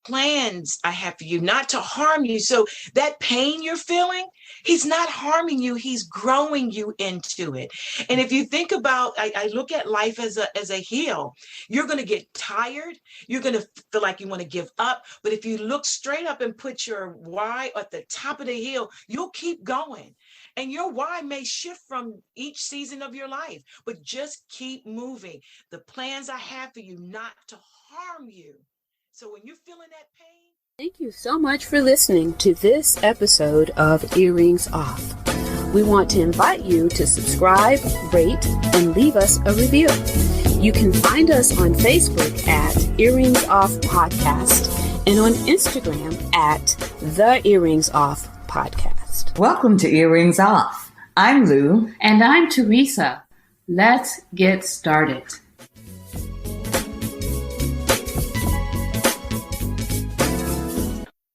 plans I have for you, not to harm you. So that pain you're feeling, he's not harming you, he's growing you into it. And if you think about, I look at life as a hill. You're going to get tired, you're going to feel like you want to give up, but if you look straight up and put your why at the top of the hill, you'll keep going. And your why may shift from each season of your life, but just keep moving. The plans I have for you, not to harm you. So when you're feeling that pain. Thank you so much for listening to this episode of Earrings Off. We want to invite you to subscribe, rate, and leave us a review. You can find us on Facebook at Earrings Off Podcast and on Instagram at The Earrings Off Podcast. Welcome to Earrings Off. I'm Lou. And I'm Teresa. Let's get started.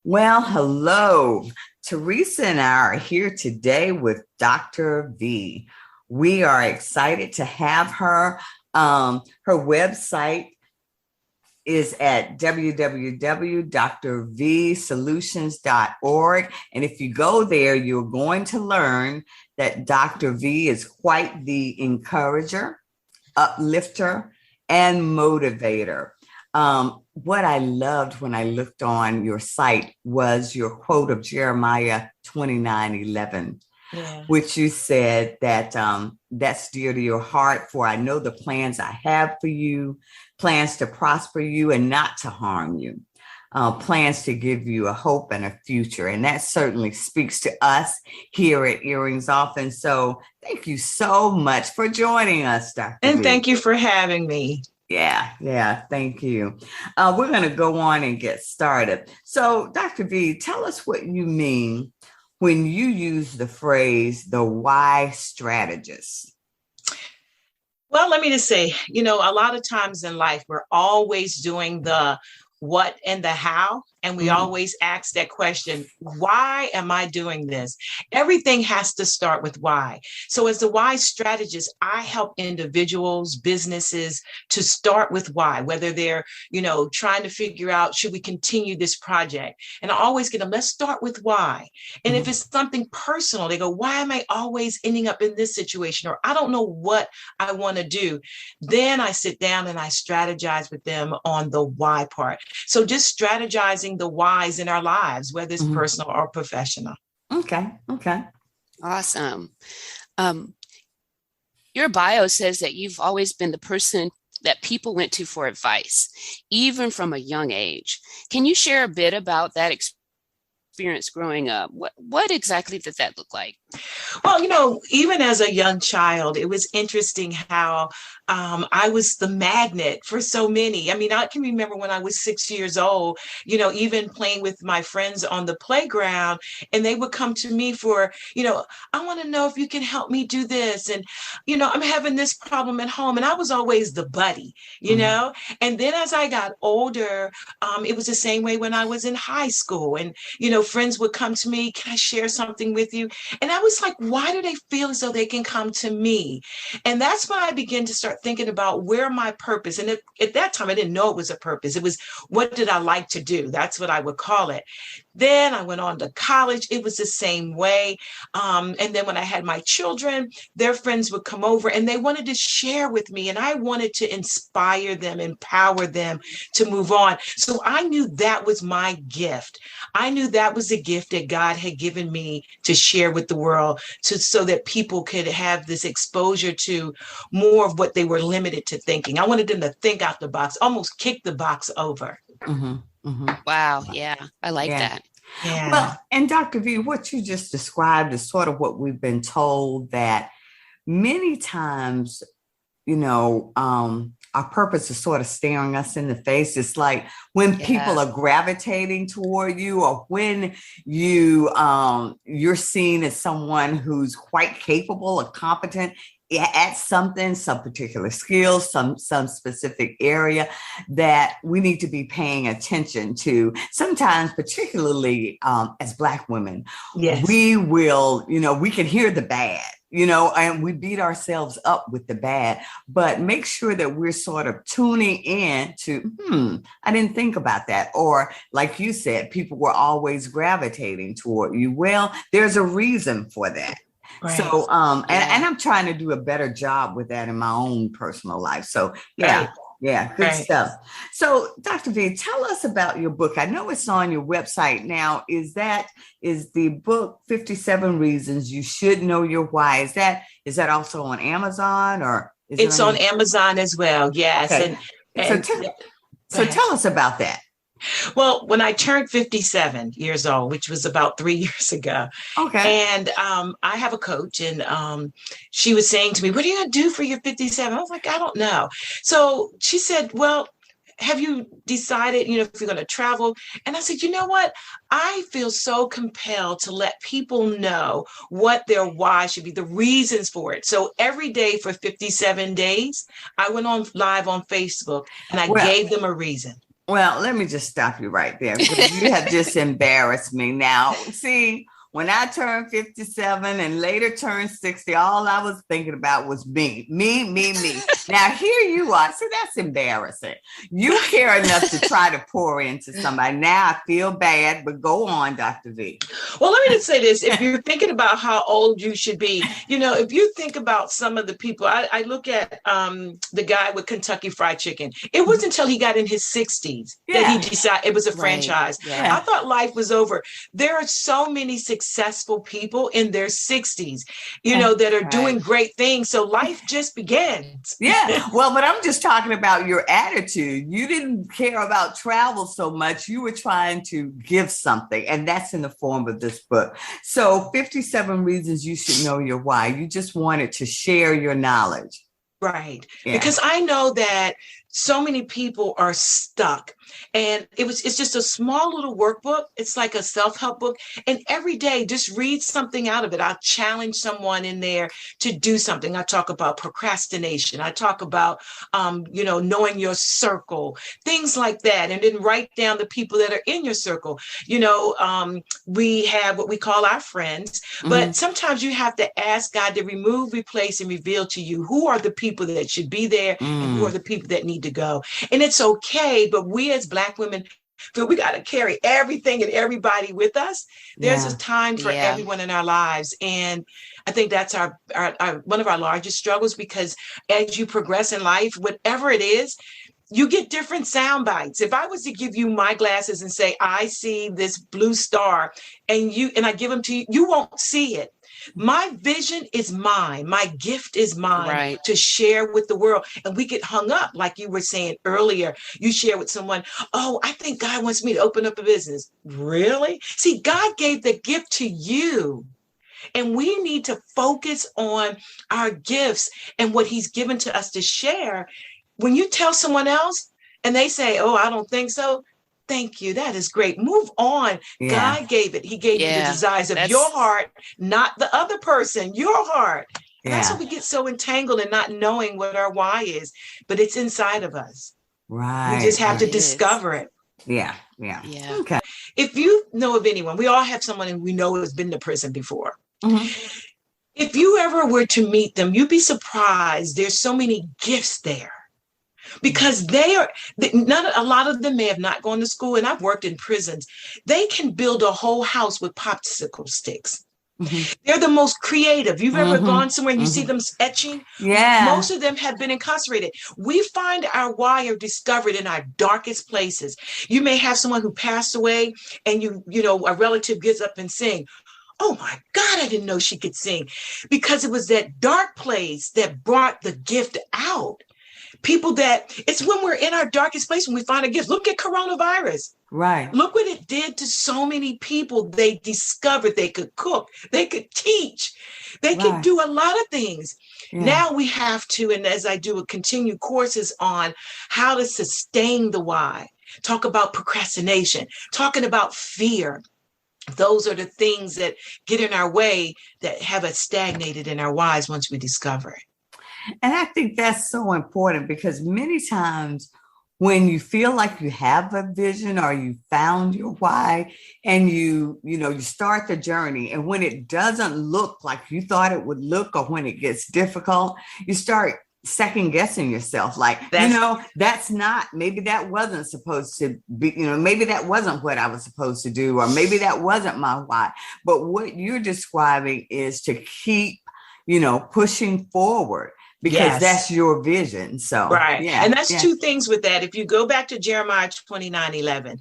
Well, hello. Teresa and I are here today with Dr. V. We are excited to have her. Her website is at www.drvsolutions.org. And if you go there, you're going to learn that Dr. V is quite the encourager, uplifter, and motivator. What I loved when I looked on your site was your quote of Jeremiah 29:11, which you said that that's dear to your heart, for I know the plans I have for you, plans to prosper you and not to harm you, plans to give you a hope and a future. And that certainly speaks to us here at Earrings Off. And so thank you so much for joining us, Dr. And V. thank you for having me. Yeah. Thank you. We're going to go on and get started. So, Dr. V, tell us what you mean when you use the phrase, the why strategist. Well, let me just say, a lot of times in life, we're always doing the what and the how. And we always ask that question, why am I doing this? Everything has to start with why. So as the why strategist, I help individuals, businesses to start with why, whether they're, trying to figure out, should we continue this project? And I always get them, let's start with why. And if it's something personal, they go, why am I always ending up in this situation? Or I don't know what I want to do. Then I sit down and I strategize with them on the why part. So just strategizing the whys in our lives, whether it's personal or professional. Okay. Awesome. Your bio says that you've always been the person that people went to for advice, even from a young age. Can you share a bit about that experience growing up? What exactly did that look like? Well, even as a young child, it was interesting how I was the magnet for so many. I mean, I can remember when I was 6 years old, even playing with my friends on the playground, and they would come to me for, I want to know if you can help me do this. And, I'm having this problem at home. And I was always the buddy, and then as I got older, it was the same way when I was in high school. And, friends would come to me, can I share something with you? And I was like, why do they feel as though they can come to me? And that's when I began to start thinking about where my purpose. And at that time, I didn't know it was a purpose. It was, what did I like to do? That's what I would call it. Then I went on to college. It was the same way. And then when I had my children, their friends would come over and they wanted to share with me. And I wanted to inspire them, empower them to move on. So I knew that was my gift. I knew that was a gift that God had given me to share with the world, so that people could have this exposure to more of what they were limited to thinking. I wanted them to think out the box, almost kick the box over. Wow. Yeah. I like that. Yeah. Well, and Dr. V, what you just described is sort of what we've been told, that many times, our purpose is sort of staring us in the face. It's like when people are gravitating toward you, or when you're seen as someone who's quite capable or competent, at something, some particular skills, some specific area that we need to be paying attention to. Sometimes, particularly as Black women, Yes. we will, we can hear the bad, and we beat ourselves up with the bad, but make sure that we're sort of tuning in to, I didn't think about that. Or like you said, people were always gravitating toward you. Well, there's a reason for that. Right. So, and I'm trying to do a better job with that in my own personal life. So, yeah. Right. Yeah, good Right. stuff. So, Dr. V, tell us about your book. I know it's on your website now. Is the book 57 Reasons You Should Know Your Why? Is that also on Amazon, or is It's on Amazon as well? Yes. Okay. So tell us about that. Well, when I turned 57 years old, which was about 3 years ago, okay, and I have a coach, and she was saying to me, "What are you going to do for your 57?" I was like, "I don't know." So she said, "Well, have you decided, if you're going to travel?" And I said, "You know what? I feel so compelled to let people know what their why should be, the reasons for it." So every day for 57 days, I went on live on Facebook and I gave them a reason. Well, let me just stop you right there, because you have just embarrassed me. Now, see, when I turned 57 and later turned 60, all I was thinking about was me. Now, here you are. See, that's embarrassing. You care enough to try to pour into somebody. Now I feel bad, but go on, Dr. V. Well, let me just say this. If you're thinking about how old you should be, if you think about some of the people, I look at the guy with Kentucky Fried Chicken. It wasn't until he got in his 60s that he decided it was a franchise. Yeah. I thought life was over. There are so many successful people in their 60s, that are doing great things. So life just begins. Yeah. Well, but I'm just talking about your attitude. You didn't care about travel so much. You were trying to give something, and that's in the form of this book. So 57 Reasons You Should Know Your Why. You just wanted to share your knowledge. Right. Yeah. Because I know that so many people are stuck, and it's just a small little workbook. It's like a self-help book. And every day, just read something out of it. I'll challenge someone in there to do something. I talk about procrastination. I talk about, knowing your circle, things like that. And then write down the people that are in your circle. We have what we call our friends, but sometimes you have to ask God to remove, replace, and reveal to you who are the people that should be there and who are the people that need to go. And it's okay, but we as Black women feel we got to carry everything and everybody with us. There's a time for everyone in our lives. And I think that's our one of our largest struggles, because as you progress in life, whatever it is, you get different sound bites. If I was to give you my glasses and say, I see this blue star, and I give them to you, you won't see it. My vision is mine. My gift is mine to share with the world. And we get hung up, like you were saying earlier. You share with someone, "Oh, I think God wants me to open up a business." Really? See, God gave the gift to you. And we need to focus on our gifts and what he's given to us to share. When you tell someone else and they say, "Oh, I don't think so," thank you. That is great. Move on. Yeah. God gave it. He gave you the desires of your heart, not the other person, your heart. And that's why we get so entangled in not knowing what our why is, but it's inside of us. Right. We just have to discover it. Yeah. Okay. If you know of anyone, we all have someone who we know has been to prison before. If you ever were to meet them, you'd be surprised. There's so many gifts there. Because a lot of them may have not gone to school, and I've worked in prisons. They can build a whole house with popsicle sticks. They're the most creative. You've ever gone somewhere and you see them etching? Yeah. Most of them have been incarcerated. We find our why or discovered in our darkest places. You may have someone who passed away, and a relative gets up and sings. "Oh my God, I didn't know she could sing," because it was that dark place that brought the gift out. It's when we're in our darkest place when we find a gift. Look at coronavirus. Right. Look what it did to so many people. They discovered they could cook, they could teach, they could do a lot of things. Yeah. Now we have to, and as I do continue courses on how to sustain the why, talk about procrastination, talking about fear. Those are the things that get in our way, that have us stagnated in our whys once we discover it. And I think that's so important because many times when you feel like you have a vision or you found your why and you start the journey, and when it doesn't look like you thought it would look, or when it gets difficult, you start second guessing yourself, like, that's not, maybe that wasn't supposed to be, maybe that wasn't what I was supposed to do, or maybe that wasn't my why. But what you're describing is to keep, pushing forward, because that's your vision. So, right. And that's two things with that. If you go back to Jeremiah 29:11,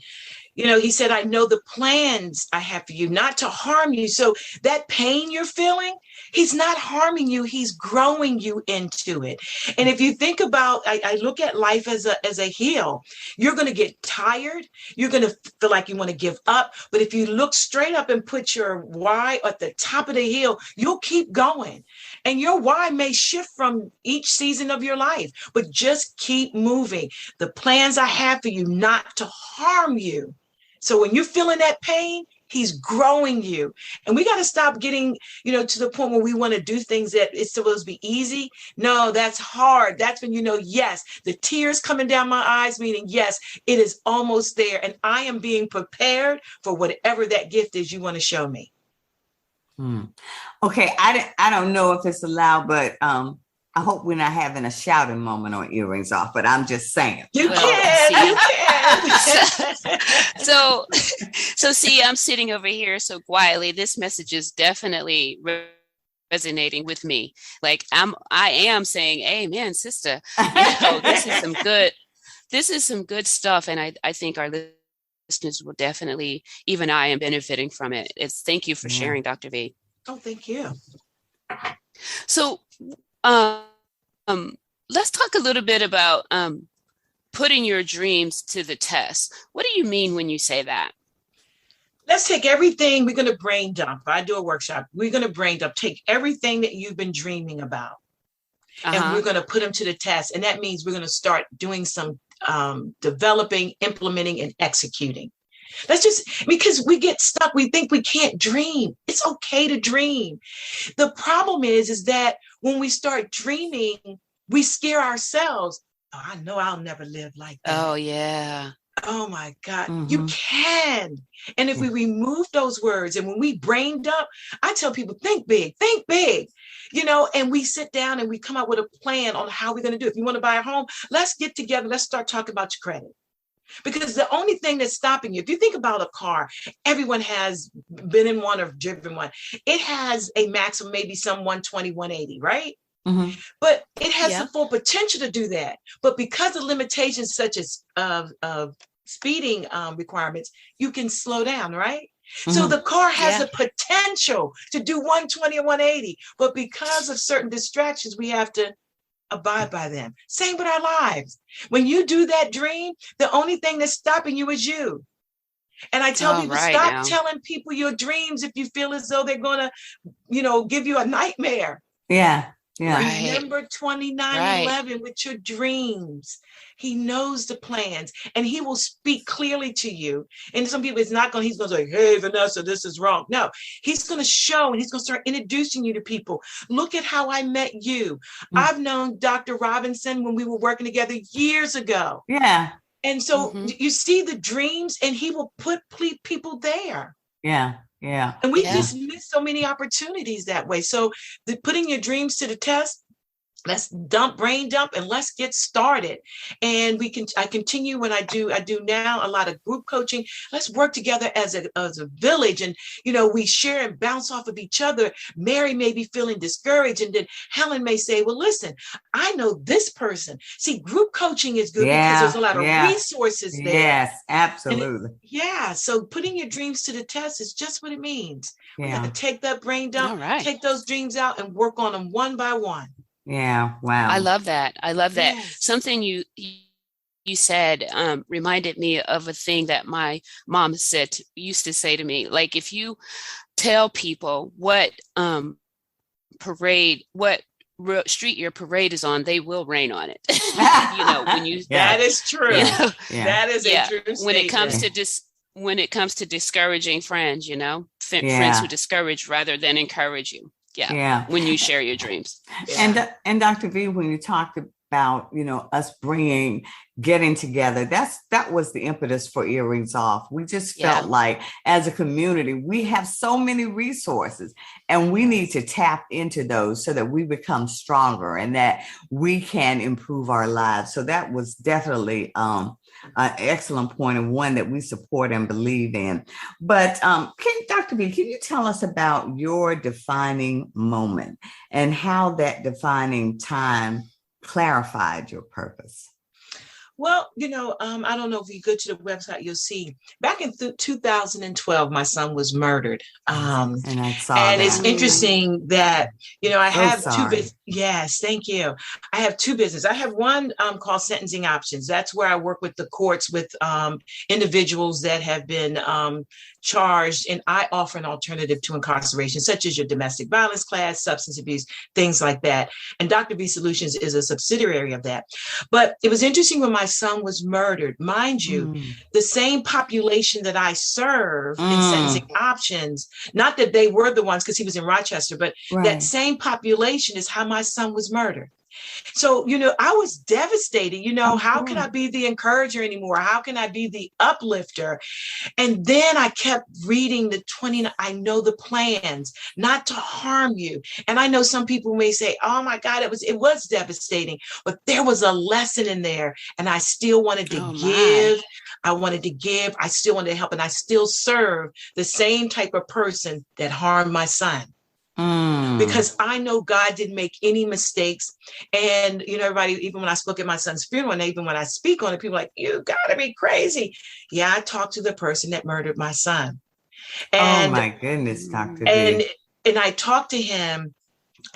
he said, I know the plans I have for you, not to harm you. So that pain you're feeling, he's not harming you. He's growing you into it. And if you think about, I look at life as a hill. You're going to get tired. You're going to feel like you want to give up. But if you look straight up and put your why at the top of the hill, you'll keep going. And your why may shift from each season of your life, but just keep moving. The plans I have for you, not to harm you. So when you're feeling that pain, he's growing you. And we got to stop getting, to the point where we want to do things that it's supposed to be easy. No, that's hard. That's when yes, the tears coming down my eyes, meaning yes, it is almost there. And I am being prepared for whatever that gift is you want to show me. Okay. I don't know if it's allowed, but I hope we're not having a shouting moment on Earrings Off, but I'm just saying. You can. So see, I'm sitting over here so quietly. This message is definitely resonating with me. Like I am saying, amen, sister. This is some good stuff. And I think our listeners will definitely, even I am benefiting from it. Thank you for sharing, Dr. V. Oh, thank you. So let's talk a little bit about putting your dreams to the test. What do you mean when you say that? Let's take everything. We're going to brain dump. If I do a workshop, we're going to brain dump. Take everything that you've been dreaming about, and we're going to put them to the test. And that means we're going to start doing some developing, implementing, and executing. Because we get stuck. We think we can't dream. It's okay to dream. The problem is that when we start dreaming, we scare ourselves. Oh, I know I'll never live like that. Oh, yeah. Oh, my God. You can. And if we remove those words and when we brain dump, I tell people, think big, and we sit down and we come up with a plan on how we're going to do it. If you want to buy a home, let's get together. Let's start talking about your credit. Because the only thing that's stopping you, if you think about a car, everyone has been in one or driven one. It has a maximum, maybe some 120, 180, right? But it has the full potential to do that. But because of limitations such as speeding requirements, you can slow down, right? So the car has the potential to do 120 or 180. But because of certain distractions, we have to abide by them. Same with our lives. When you do that dream, the only thing that's stopping you is you. And I tell people, stop telling people your dreams if you feel as though they're going to, give you a nightmare. Yeah. Remember 29:11 with your dreams. He knows the plans and he will speak clearly to you. And some people, he's going to say, hey, Vanessa, this is wrong. No, he's going to show and he's going to start introducing you to people. Look at how I met you. I've known Dr. Robinson when we were working together years ago. Yeah. And so you see the dreams and he will put people there. Yeah. And we just miss so many opportunities that way. So putting your dreams to the test, let's brain dump and let's get started. And I continue when I do now a lot of group coaching. Let's work together as a village. And, we share and bounce off of each other. Mary may be feeling discouraged. And then Helen may say, well, listen, I know this person. See, group coaching is good because there's a lot of resources there. Yes, absolutely. So putting your dreams to the test is just what it means. We got to take that brain dump, take those dreams out and work on them one by one. Yeah. Wow. I love that. Yes. Something you said reminded me of a thing that my mom used to say to me. Like, if you tell people what street your parade is on, they will rain on it. When you that is true. That is a true statement. When it comes to discouraging friends, friends who discourage rather than encourage you. Yeah. When you share your dreams. And Dr. V, when you talked about, us getting together, that was the impetus for Earrings Off. We just felt like as a community, we have so many resources and we need to tap into those so that we become stronger and that we can improve our lives. So that was definitely an excellent point and one that we support and believe in. But Dr. B, can you tell us about your defining moment and how that defining time clarified your purpose? Well, I don't know if you go to the website, you'll see back in 2012, my son was murdered. And I saw and that. it's interesting that, I have sorry. two business. Yes, thank you. I have two businesses. I have one called Sentencing Options. That's where I work with the courts with individuals that have been charged, and I offer an alternative to incarceration, such as your domestic violence class, substance abuse, things like that. And Dr. V Solutions is a subsidiary of that. But it was interesting when my son was murdered. Mind you, the same population that I serve in Sentencing Options, not that they were the ones because he was in Rochester, but that same population is how my son was murdered. So, I was devastated. How can I be the encourager anymore? How can I be the uplifter? And then I kept reading I know the plans not to harm you. And I know some people may say, oh my God, it was devastating, but there was a lesson in there. And I still wanted to give. I wanted to give. I still wanted to help. And I still serve the same type of person that harmed my son. Because I know God didn't make any mistakes. And, everybody, even when I spoke at my son's funeral, and even when I speak on it, people are like, you gotta be crazy. Yeah, I talked to the person that murdered my son. And, oh my goodness, Dr. V. And I talked to him,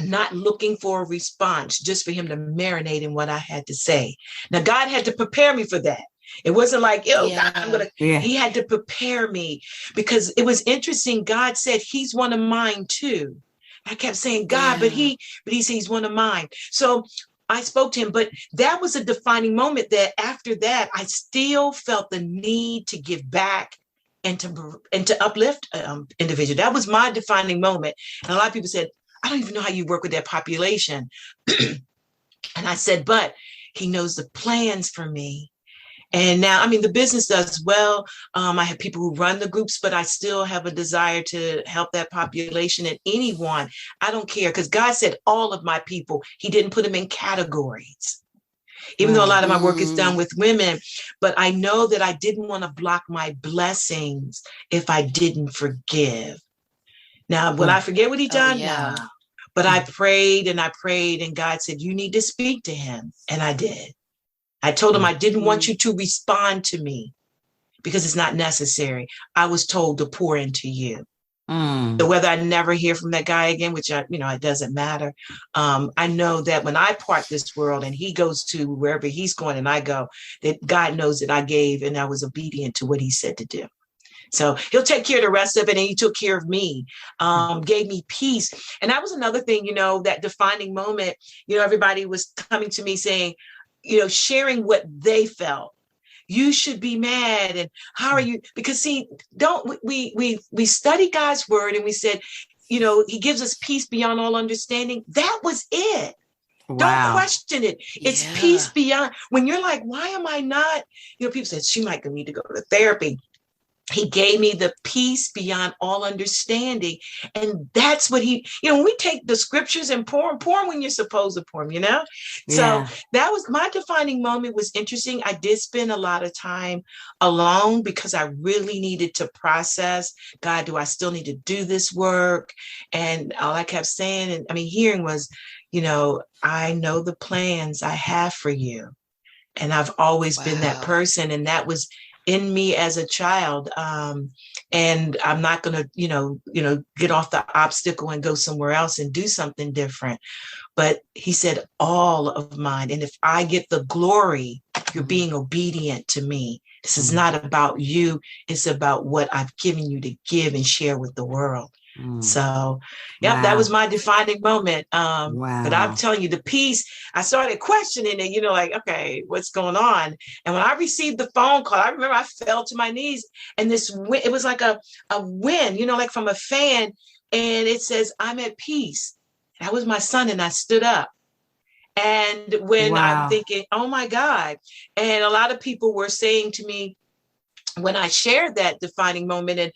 not looking for a response, just for him to marinate in what I had to say. Now, God had to prepare me for that. It wasn't like, God, I'm gonna. He had to prepare me because it was interesting. God said he's one of mine too. I kept saying, God, but he said he's one of mine. So I spoke to him, but that was a defining moment that after that, I still felt the need to give back and to uplift individual. That was my defining moment. And a lot of people said, I don't even know how you work with that population. And I said, but he knows the plans for me. And now, the business does well. I have people who run the groups, but I still have a desire to help that population and anyone. I don't care because God said all of my people, he didn't put them in categories, even though a lot of my work is done with women. But I know that I didn't want to block my blessings if I didn't forgive. Now, will I forget what he done? No. But I prayed, and God said, you need to speak to him. And I did. I told him I didn't want you to respond to me because it's not necessary. I was told to pour into you. So whether I never hear from that guy again, which it doesn't matter. I know that when I part this world and he goes to wherever he's going and I go, that God knows that I gave and I was obedient to what he said to do. So he'll take care of the rest of it. And he took care of me, gave me peace. And that was another thing, that defining moment, everybody was coming to me saying, sharing what they felt. You should be mad. And how are you? Because see, we study God's word and we said, he gives us peace beyond all understanding. That was it. Wow. Don't question it. It's peace beyond. When you're like, why am I not? People said she might need to go to therapy. He gave me the peace beyond all understanding. And that's what when we take the scriptures and pour them when you're supposed to pour them, So that was my defining moment. Was interesting. I did spend a lot of time alone because I really needed to process, God, do I still need to do this work? And all I kept saying, and hearing was, I know the plans I have for you. And I've always been that person. And that was in me as a child. And I'm not going to, get off the obstacle and go somewhere else and do something different. But he said, all of mine. And if I get the glory, you're being obedient to me. This is not about you. It's about what I've given you to give and share with the world. So, that was my defining moment. But I'm telling you, the peace, I started questioning it, like, okay, what's going on? And when I received the phone call, I remember I fell to my knees and it was like a wind, like from a fan. and it says, I'm at peace. That was my son. And I stood up. And when I'm Wow. thinking, oh my God. And a lot of people were saying to me, when I shared that defining moment, and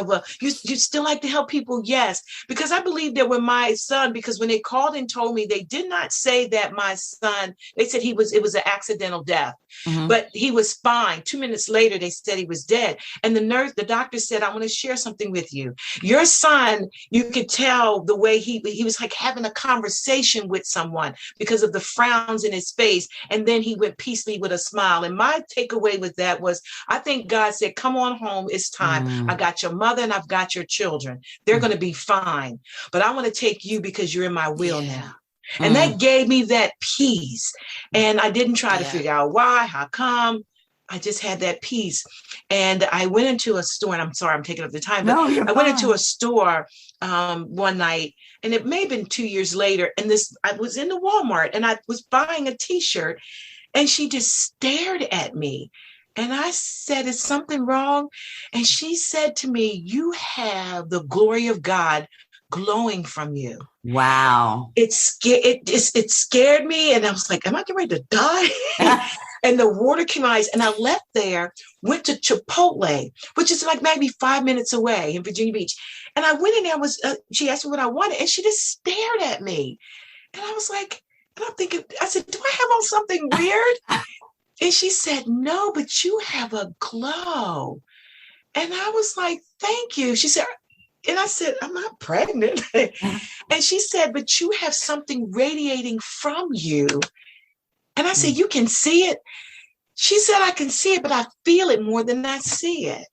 well, you still like to help people, yes, because I believe that when my son, because when they called and told me, they did not say that my son, they said it was an accidental death, but he was fine. 2 minutes later, they said he was dead, and the doctor said, I want to share something with you. Your son, you could tell the way he was like having a conversation with someone because of the frowns in his face, and then he went peacefully with a smile. And my takeaway with that was, I think God said, come on home. It's time. I got your mother and I've got your children. They're going to be fine. But I want to take you because you're in my will now. And that gave me that peace. And I didn't try to figure out why, how come. I just had that peace. And I went into a store, and I'm sorry, I'm taking up the time, but I went into a store one night, and it may have been 2 years later. And I was in the Walmart, and I was buying a t-shirt, and she just stared at me. And I said, is something wrong? And she said to me, you have the glory of God glowing from you. Wow. It scared me. And I was like, am I getting ready to die? And the water came out. And I left there, went to Chipotle, which is like maybe 5 minutes away in Virginia Beach. And I went in there, she asked me what I wanted, and she just stared at me. And I was like, and I'm thinking, I said, do I have on something weird? And she said, no, but you have a glow. And I was like, thank you. She said, and I said, I'm not pregnant. And she said, but you have something radiating from you. And I said, you can see it? She said, I can see it, but I feel it more than I see it.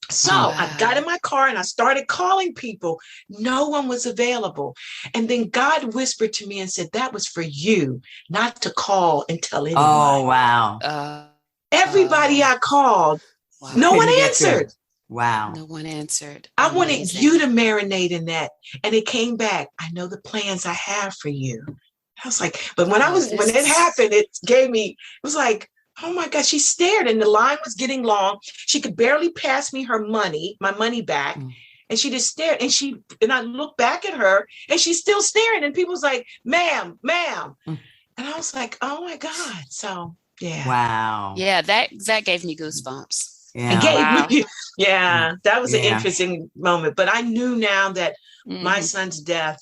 So I got in my car and I started calling people. No one was available. And then God whispered to me and said, that was for you, not to call and tell anyone. Oh, wow. Everybody I called, no one answered. Wow. No one answered. I wanted you to marinate in that. And it came back. I know the plans I have for you. I was like, but when it happened, it was like, oh my God, she stared, and the line was getting long. She could barely pass me my money back. And she just stared, and I looked back at her, and she's still staring. And people was like, ma'am. And I was like, oh my God. So yeah. Wow. Yeah, that gave me goosebumps. Yeah. That was an interesting moment. But I knew now that my son's death,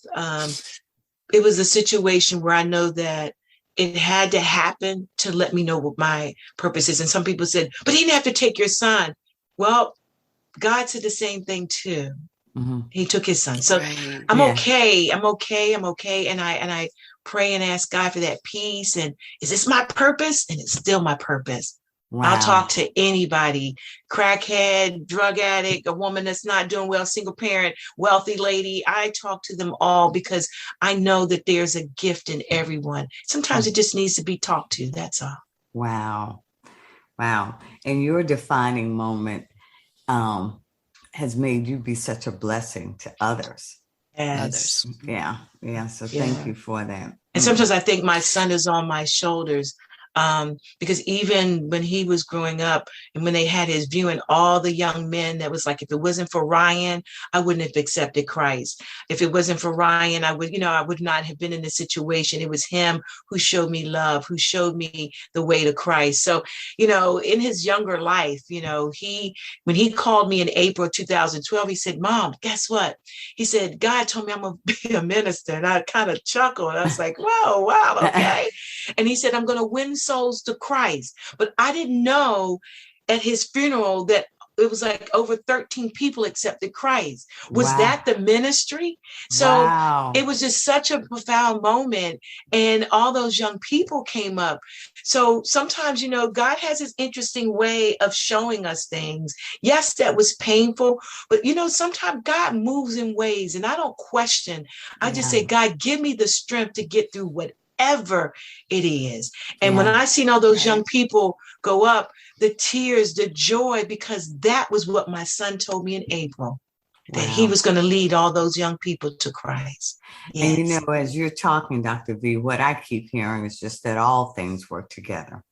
it was a situation where I know that it had to happen to let me know what my purpose is. And some people said, but he didn't have to take your son. Well, God said the same thing too. He took his son. So I'm okay. I'm okay. And I pray and ask God for that peace. And is this my purpose? And it's still my purpose. Wow. I'll talk to anybody, crackhead, drug addict, a woman that's not doing well, single parent, wealthy lady. I talk to them all because I know that there's a gift in everyone. Sometimes it just needs to be talked to. That's all. Wow. And your defining moment has made you be such a blessing to others. Yes. Yeah. So thank you for that. And sometimes I think my son is on my shoulders. Because even when he was growing up and when they had his viewing, all the young men, that was like, if it wasn't for Ryan, I wouldn't have accepted Christ. If it wasn't for Ryan, I would not have been in this situation. It was him who showed me love, who showed me the way to Christ. So, in his younger life, when he called me in April 2012, he said, Mom, guess what? He said, God told me I'm going to be a minister. And I kind of chuckled. I was like, whoa, wow, okay. And he said, I'm going to win souls to Christ. But I didn't know at his funeral that it was like over 13 people accepted Christ. Was that the ministry? So it was just such a profound moment. And all those young people came up. So sometimes, God has his interesting way of showing us things. Yes, that was painful, but sometimes God moves in ways, and I don't question. I just say, God, give me the strength to get through whatever it is. And when I seen all those young people go up, the tears, the joy, because that was what my son told me in April, that he was going to lead all those young people to Christ. Yes. And as you're talking, Dr. V, what I keep hearing is just that all things work together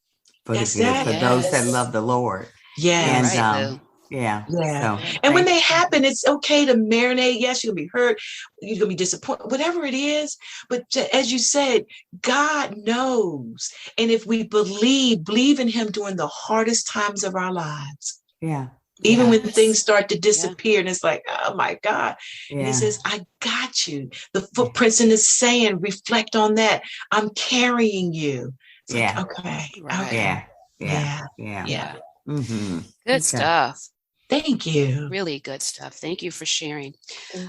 for the good, for those that love the Lord. Yes. And Yeah. Yeah. So And when thank they happen, it's okay to marinate. Yes, you're going to be hurt. You're going to be disappointed, whatever it is. But as you said, God knows. And if we believe in him during the hardest times of our lives, yeah. even Yeah. when things start to Yeah. disappear and it's like, oh my God. And he Yeah. says, I got you. The footprints in the sand, reflect on that. I'm carrying you. It's like, Yeah. okay, Right. okay. Yeah. Yeah. Yeah. Yeah. Mm-hmm. Good Okay. stuff. Thank you. Really good stuff. Thank you for sharing.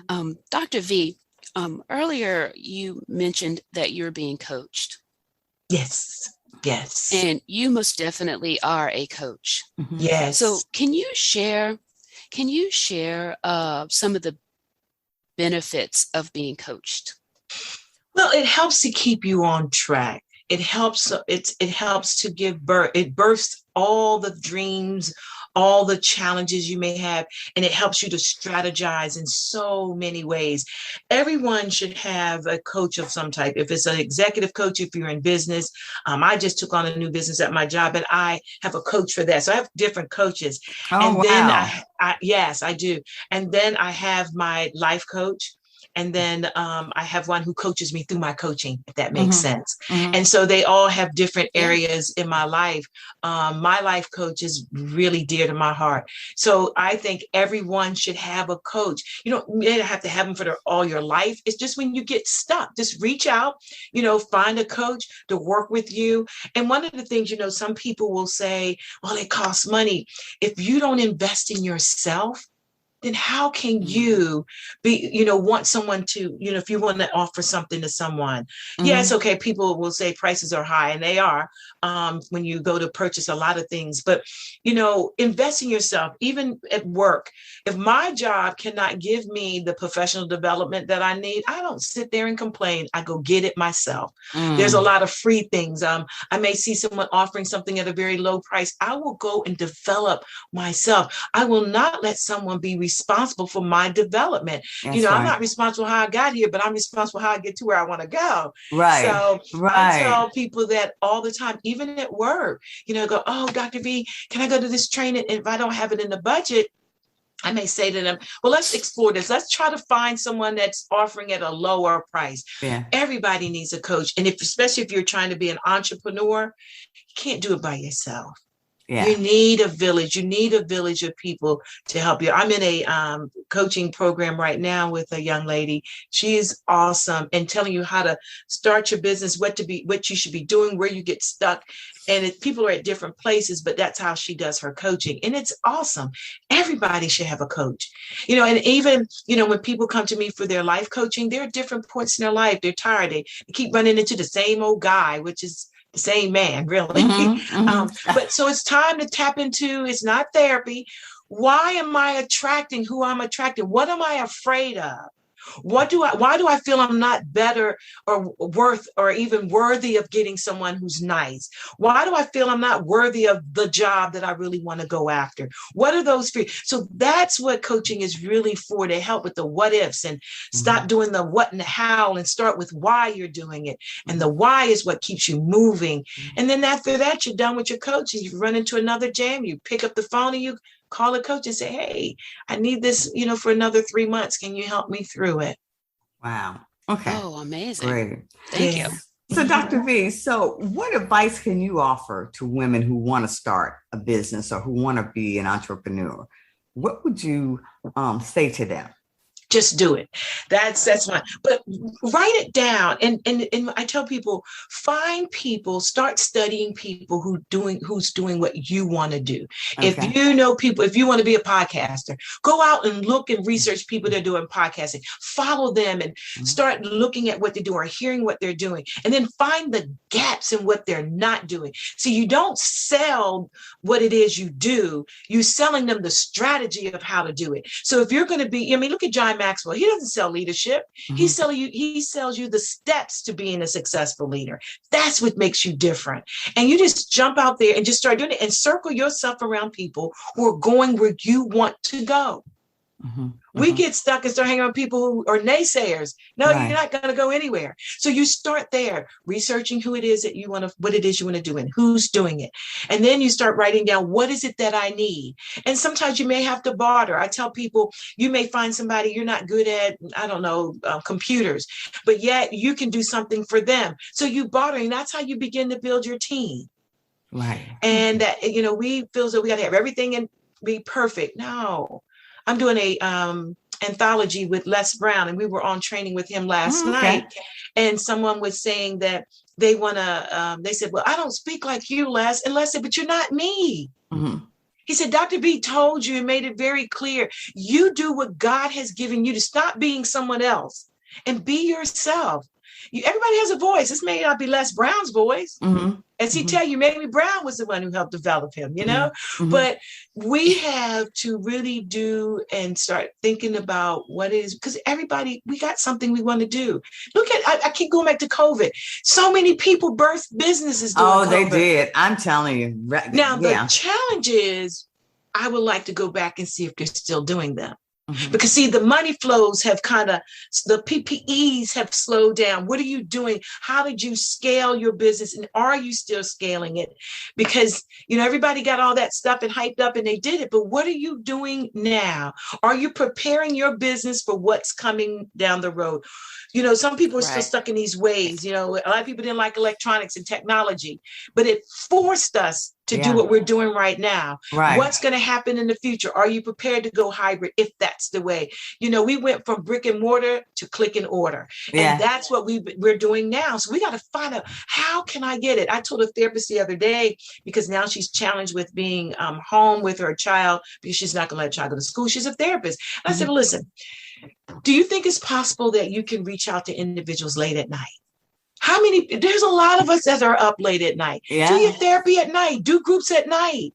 Mm. Dr. V, earlier you mentioned that you're being coached, Yes. Yes. and you most definitely are a coach. Mm-hmm. So Yes. can you share some of the benefits of being coached? Well, it helps to keep you on track. It helps to give birth. It births all the dreams, all the challenges you may have, and it helps you to strategize in so many ways. Everyone should have a coach of some type. If it's an executive coach, if you're in business, I just took on a new business at my job, and I have a coach for that. So I have different coaches, Oh, and then wow. yes, I do, and then I have my life coach. And then I have one who coaches me through my coaching, if that makes Mm-hmm. sense. Mm-hmm. And so they all have different Yeah. areas in my life. My life coach is really dear to my heart. So I think everyone should have a coach. You don't have to have them for all your life. It's just when you get stuck, just reach out, find a coach to work with you. And one of the things, some people will say, well, it costs money. If you don't invest in yourself, then how can you want someone to, if you want to offer something to someone? Yes, okay, people will say prices are high, and they are when you go to purchase a lot of things. But, invest in yourself, even at work. If my job cannot give me the professional development that I need, I don't sit there and complain. I go get it myself. There's a lot of free things. I may see someone offering something at a very low price. I will go and develop myself. I will not let someone be responsible for my development. That's I'm right. not responsible how I got here, but I'm responsible how I get to where I want to go. Right. So I Right. tell people that all the time, even at work, go, oh, Dr. V, can I go to this training? And if I don't have it in the budget, I may say to them, well, let's explore this. Let's try to find someone that's offering at a lower price. Yeah. Everybody needs a coach. And especially if you're trying to be an entrepreneur, you can't do it by yourself. Yeah. You need a village. You need a village of people to help you. I'm in a coaching program right now with a young lady. She's awesome, and telling you how to start your business, what you should be doing, where you get stuck. And people are at different places, but that's how she does her coaching. And it's awesome. Everybody should have a coach, and even, when people come to me for their life coaching, there are different points in their life. They're tired. They keep running into the same old guy, which is the same man, really. But so it's time to tap into, it's not therapy. Why am I attracting who I'm attracting? What am I afraid of? Why do I feel I'm not better or worth or even worthy of getting someone who's nice? Why do I feel I'm not worthy of the job that I really want to go after? What are those fears? So that's what coaching is really for, to help with the what ifs and stop doing the what and the how and start with why you're doing it. And the why is what keeps you moving. And then after that, you're done with your coaching. You run into another jam, you pick up the phone and you call a coach and say, hey, I need this, for another 3 months. Can you help me through it? Wow. Okay. Oh, amazing. Great. Thank you. So, Dr. V, so what advice can you offer to women who want to start a business or who want to be an entrepreneur? What would you say to them? Just do it. That's fine. But write it down. And I tell people, find people, start studying people who's doing what you want to do. Okay. If you know people, if you want to be a podcaster, go out and look and research people that are doing podcasting. Follow them and start looking at what they do or hearing what they're doing. And then find the gaps in what they're not doing. So you don't sell what it is you do. You're selling them the strategy of how to do it. So if you're going to be, look at John Maxwell. He doesn't sell leadership. He sells you the steps to being a successful leader. That's what makes you different. And you just jump out there and just start doing it and circle yourself around people who are going where you want to go. We get stuck and start hanging around people who are naysayers. No, Right. you're not going to go anywhere. So you start there, researching who it is that you want to, what it is you want to do and who's doing it. And then you start writing down, what is it that I need? And sometimes you may have to barter. I tell people, you may find somebody you're not good at, I don't know, computers, but yet you can do something for them. So you barter, and that's how you begin to build your team. Right. And that, we feel that we got to have everything and be perfect. No. I'm doing a anthology with Les Brown, and we were on training with him last night. And someone was saying that they want to, they said, well, I don't speak like you, Les. And Les said, but you're not me. He said, Dr. B told you and made it very clear. You do what God has given you to stop being someone else and be yourself. Everybody has a voice. This may not be Les Brown's voice. As he tell you, maybe Brown was the one who helped develop him, but we have to really do and start thinking about what it is, because everybody, we got something we want to do. Look at, I keep going back to COVID. So many people birthed businesses during COVID. They did. I'm telling you. Now, the challenge is, I would like to go back and see if they're still doing them. Because see, the money flows have the PPEs have slowed down. What are you doing? How did you scale your business? And are you still scaling it? Because, everybody got all that stuff and hyped up and they did it. But what are you doing now? Are you preparing your business for what's coming down the road? Some people are still stuck in these ways. A lot of people didn't like electronics and technology, but it forced us to do what we're doing right now. What's going to happen in the future? Are you prepared to go hybrid if that's the way? We went from brick and mortar to click and order. And that's what we're doing now. So we got to find out, how can I get it? I told a therapist the other day, because now she's challenged with being home with her child because she's not going to let her child go to school. She's a therapist. And I said, listen, do you think it's possible that you can reach out to individuals late at night? There's a lot of us that are up late at night. Do your therapy at night, do groups at night.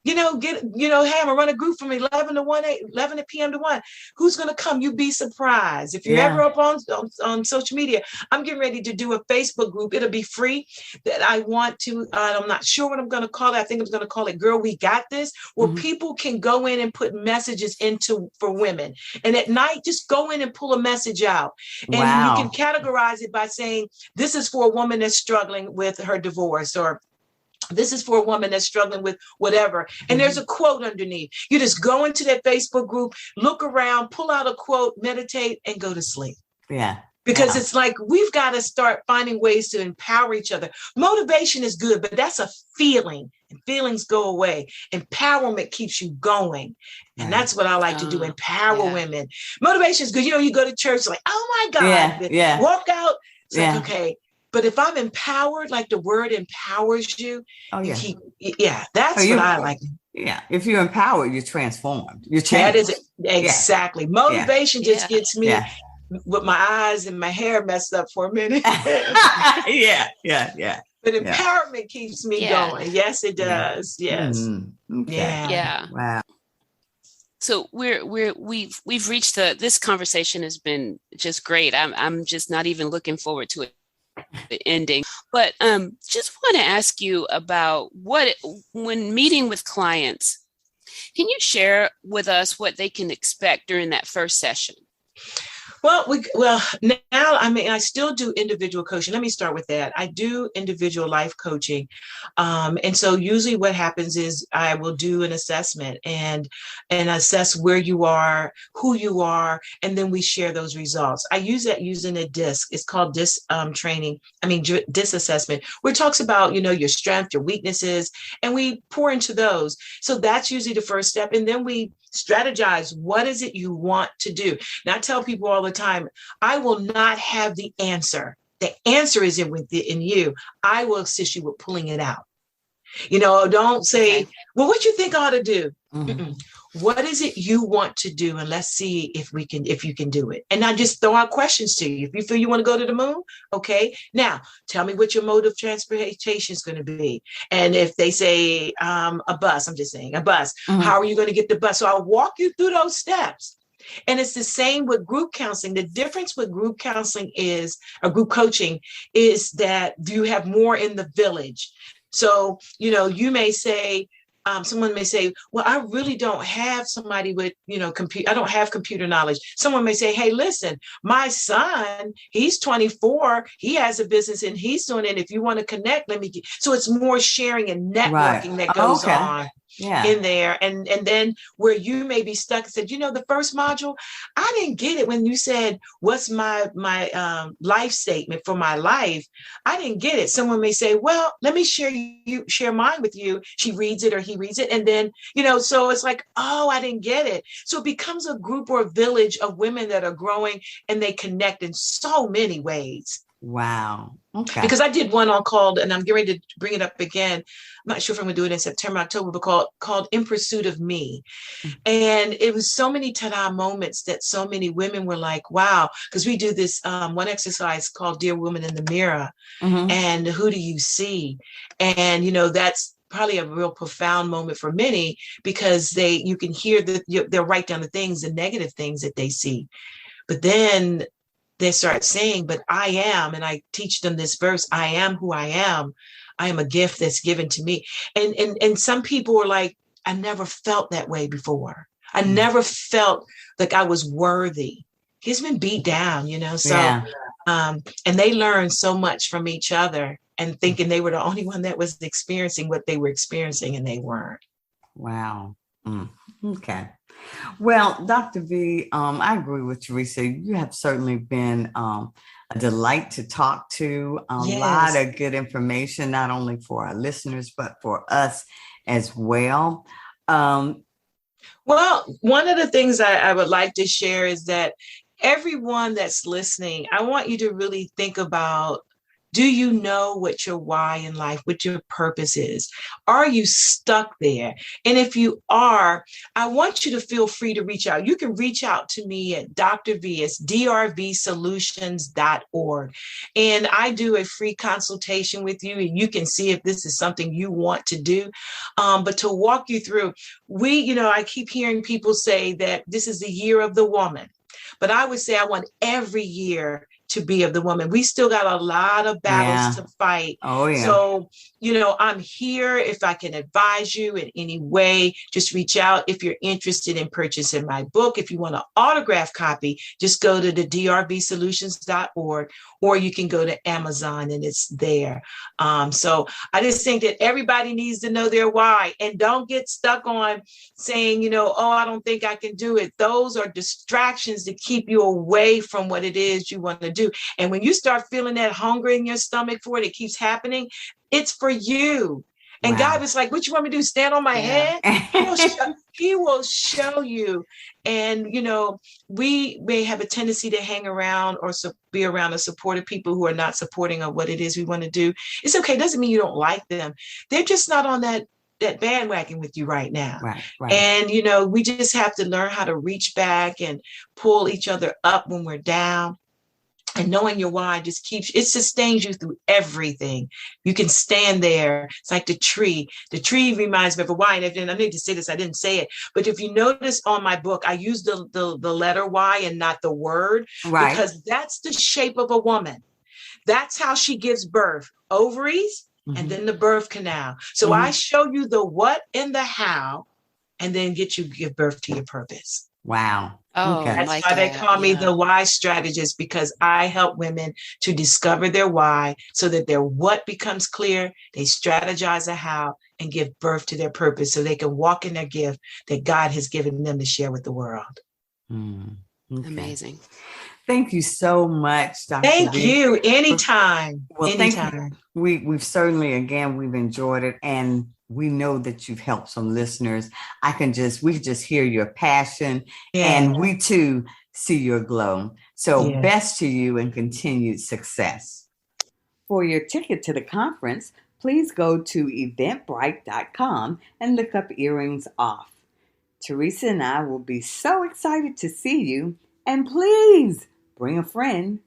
Hey, I'm gonna run a group from 11 p.m. to 1. Who's going to come? You'd be surprised. If you're ever up on social media, I'm getting ready to do a Facebook group. It'll be free that I want to, I'm not sure what I'm going to call it. I think I'm going to call it Girl, We Got This, where people can go in and put messages for women. And at night, just go in and pull a message out. And you can categorize it by saying, this is for a woman that's struggling with her divorce, or this is for a woman that's struggling with whatever. And there's a quote underneath. You just go into that Facebook group, look around, pull out a quote, meditate, and go to sleep. Because it's like, we've got to start finding ways to empower each other. Motivation is good, but that's a feeling, and feelings go away. Empowerment keeps you going. And that's what I like to do, empower women. Motivation is good. You go to church like, oh my God, walk out. It's like, okay. But if I'm empowered, like the word empowers you, that's what I like. If you're empowered, you're transformed. You're changed. That is it. Exactly. Motivation just gets me with my eyes and my hair messed up for a minute. But empowerment keeps me going. Yes, it does. Yes. Wow. So we've reached this conversation has been just great. I'm just not even looking forward to it. The ending, but just want to ask you about when meeting with clients, can you share with us what they can expect during that first session? Well, now, I still do individual coaching. Let me start with that. I do individual life coaching. And so usually what happens is I will do an assessment and assess where you are, who you are, and then we share those results. I use that using a DISC. It's called DISC DISC assessment, where it talks about, your strength, your weaknesses, and we pour into those. So that's usually the first step. And then we strategize. What is it you want to do? Now, I tell people all the time, I will not have the answer. The answer is in you. I will assist you with pulling it out. Don't say, well, what you think I ought to do? What is it you want to do? And let's see if you can do it. And I just throw out questions to you. If you feel you want to go to the moon, okay. Now tell me what your mode of transportation is going to be. And if they say a bus, I'm just saying a bus. How are you going to get the bus? So I'll walk you through those steps. And it's the same with group counseling. The difference with group counseling group coaching is that you have more in the village. So, you may say, someone may say, well, I really don't have somebody with, I don't have computer knowledge. Someone may say, hey, listen, my son, he's 24, he has a business and he's doing it. If you want to connect, let me get. So it's more sharing and networking that goes on. Yeah. In there. And then where you may be stuck and said, the first module, I didn't get it when you said, what's my life statement for my life? I didn't get it. Someone may say, well, let me share mine with you. She reads it or he reads it. And then, so it's like, oh, I didn't get it. So it becomes a group or a village of women that are growing and they connect in so many ways. Wow. Okay. Because I did one called, and I'm getting ready to bring it up again. I'm not sure if I'm going to do it in September, October, but called In Pursuit of Me. And it was so many ta-da moments that so many women were like, wow, because we do this one exercise called Dear Woman in the Mirror. Mm-hmm. And who do you see? And, that's probably a real profound moment for many, because you can hear they'll write down the negative things that they see. But then they start saying, but I am, and I teach them this verse, I am who I am. I am a gift that's given to me. And some people are like, I never felt that way before. I never felt like I was worthy. He's been beat down, so, and they learn so much from each other and thinking they were the only one that was experiencing what they were experiencing, and they weren't. Wow. Okay. Well, Dr. V, I agree with Teresa. You have certainly been a delight to talk to. A lot of good information, not only for our listeners, but for us as well. Well, one of the things I would like to share is that everyone that's listening, I want you to really think about, do you know what your why in life, what your purpose is? Are you stuck there? And if you are, I want you to feel free to reach out. You can reach out to me at Dr. V, it's drvsolutions.org. And I do a free consultation with you, and you can see if this is something you want to do. But to walk you through, I keep hearing people say that this is the year of the woman. But I would say I want every year to be of the woman. We still got a lot of battles to fight. Oh, yeah. So, I'm here. If I can advise you in any way, just reach out. If you're interested in purchasing my book, if you want an autograph copy, just go to the drvsolutions.org, or you can go to Amazon and it's there. So I just think that everybody needs to know their why, and don't get stuck on saying, oh, I don't think I can do it. Those are distractions to keep you away from what it is you want to do. And when you start feeling that hunger in your stomach for it, it keeps happening. It's for you. And God is like, what you want me to do? Stand on my head? He will show you. And, we may have a tendency to hang around or be around a supportive people who are not supporting of what it is we want to do. It's okay. It doesn't mean you don't like them. They're just not on that bandwagon with you right now. Right. And, we just have to learn how to reach back and pull each other up when we're down. And knowing your why it sustains you through everything. You can stand there. It's like the tree. The tree reminds me of a why. And I need to say this, I didn't say it. But if you notice on my book, I use the letter Y and not the word. Right. Because that's the shape of a woman. That's how she gives birth. Ovaries, and then the birth canal. So I show you the what and the how, and then give birth to your purpose. Wow. Oh, okay. That's why they call me the why strategist, because I help women to discover their why so that their what becomes clear. They strategize a how and give birth to their purpose so they can walk in their gift that God has given them to share with the world. Okay. Amazing. Thank you so much, Dr. Thank V. you. Anytime. Well, Anytime. thank you. We've certainly, again, we've enjoyed it. And we know that you've helped some listeners. We can just hear your passion, and we too see your glow. So best to you and continued success. For your ticket to the conference, please go to eventbrite.com and look up Earrings Off. Teresa and I will be so excited to see you, and please bring a friend.